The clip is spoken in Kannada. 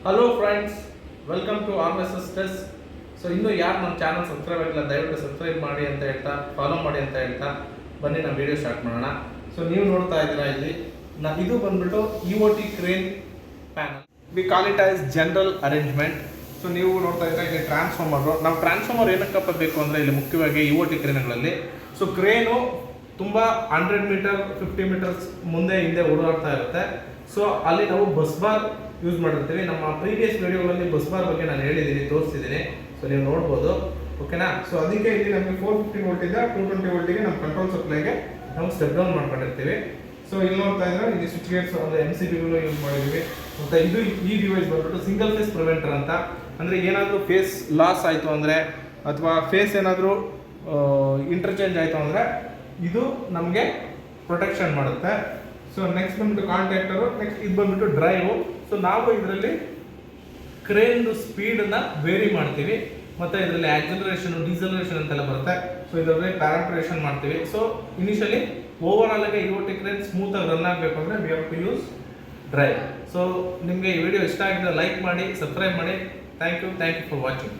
Hello friends, welcome to RSS Test. So ಇನ್ನೂ ಯಾರು ನಮ್ಮ ಚಾನಲ್ ಸಬ್ಸ್ಕ್ರೈಬ್ ಆಗಿಲ್ಲ ದಯವಿಟ್ಟು ಸಬ್ಸ್ಕ್ರೈಬ್ ಮಾಡಿ ಅಂತ ಹೇಳ್ತಾ, ಫಾಲೋ ಮಾಡಿ ಅಂತ ಹೇಳ್ತಾ ಬನ್ನಿ ನಾವು ವಿಡಿಯೋ ಸ್ಟಾರ್ಟ್ ಮಾಡೋಣ. ಸೊ ನೀವು ನೋಡ್ತಾ ಇದ್ದೀರಾ ಇಲ್ಲಿ ಇದು ಬಂದ್ಬಿಟ್ಟು EOT crane panel. We call it as general arrangement. So ನೀವು ನೋಡ್ತಾ ಇದ್ದೀರಾ ಇಲ್ಲಿ ಟ್ರಾನ್ಸ್ಫಾರ್ಮರು. ನಾವು ಟ್ರಾನ್ಸ್ಫಾರ್ಮರ್ ಏನಕ್ಕಪ್ಪ ಬೇಕು ಅಂದರೆ ಇಲ್ಲಿ ಮುಖ್ಯವಾಗಿ EOT ಕ್ರೇನ್ಗಳಲ್ಲಿ ಸೊ ಕ್ರೇನು ತುಂಬ 100 ಮೀಟರ್ 50 ಮೀಟರ್ಸ್ ಮುಂದೆ ಹಿಂದೆ ಓಡಾಡ್ತಾ ಇರುತ್ತೆ. ಸೊ ಅಲ್ಲಿ ನಾವು ಬಸ್ ಬಾರ್ ಯೂಸ್ ಮಾಡಿರ್ತೀವಿ. ನಮ್ಮ ಪ್ರೀವಿಯಸ್ ವಿಡಿಯೋಗಳಲ್ಲಿ ಬಸ್ ಬಾರ್ ಬಗ್ಗೆ ನಾನು ಹೇಳಿದ್ದೀನಿ, ತೋರಿಸಿದ್ದೀನಿ. ಸೊ ನೀವು ನೋಡ್ಬೋದು, ಓಕೆನಾ. ಸೊ ಅದಕ್ಕೆ ಇಲ್ಲಿ ನಮಗೆ 450 ವೋಲ್ಟಿಂದ 220 ವೋಲ್ಟಿಗೆ ನಮ್ಮ ಕಂಟ್ರೋಲ್ ಸಪ್ಲೈಗೆ ನಾವು ಸ್ಟೆಪ್ ಡೌನ್ ಮಾಡ್ಕೊಂಡಿರ್ತೀವಿ. ಸೊ ಇಲ್ಲಿ ನೋಡ್ತಾ ಇದ್ರೆ ಇಲ್ಲಿ ಸ್ವಿಚ್ ಗೇಟ್ಸ್ ಅಂದರೆ MCBಗಳು ಯೂಸ್ ಮಾಡಿದ್ದೀವಿ. ಮತ್ತು ಇದು ಈ ಡಿವೈಸ್ ಬಂದ್ಬಿಟ್ಟು ಸಿಂಗಲ್ ಫೇಸ್ ಪ್ರಿವೆಂಟರ್ ಅಂತ. ಅಂದರೆ ಏನಾದರೂ ಫೇಸ್ ಲಾಸ್ ಆಯಿತು ಅಂದರೆ ಅಥವಾ ಫೇಸ್ ಏನಾದರೂ ಇಂಟರ್ಚೇಂಜ್ ಆಯಿತು ಅಂದರೆ ಇದು ನಮಗೆ ಪ್ರೊಟೆಕ್ಷನ್ ಮಾಡುತ್ತೆ. ಸೊ ನೆಕ್ಸ್ಟ್ ಬಂದ್ಬಿಟ್ಟು ಕಾಂಟ್ಯಾಕ್ಟರು. ನೆಕ್ಸ್ಟ್ ಇದು ಬಂದ್ಬಿಟ್ಟು ಡ್ರೈವು. ಸೊ ನಾವು ಇದರಲ್ಲಿ ಕ್ರೇನ್ದು ಸ್ಪೀಡನ್ನು ವೇರಿ ಮಾಡ್ತೀವಿ. ಮತ್ತು ಇದರಲ್ಲಿ ಆಕ್ಸಲರೇಷನ್, ಡಿಸಲರೇಷನ್ ಅಂತೆಲ್ಲ ಬರುತ್ತೆ. ಸೊ ಇದರಲ್ಲಿ ಪ್ಯಾರಾಮೀಟರೇಷನ್ ಮಾಡ್ತೀವಿ. ಸೊ ಇನಿಷಿಯಲಿ ಓವರ್ ಆಲ್ ಆಗಿ EOT ಕ್ರೇನ್ ಸ್ಮೂತಾಗಿ ರನ್ ಆಗಬೇಕು ಅಂದರೆ we have to use drive. So ನಿಮಗೆ ಈ ವಿಡಿಯೋ ಇಷ್ಟ ಆಗಿದ್ರೆ ಲೈಕ್ ಮಾಡಿ, ಸಬ್ಸ್ಕ್ರೈಬ್ ಮಾಡಿ. Thank you for watching.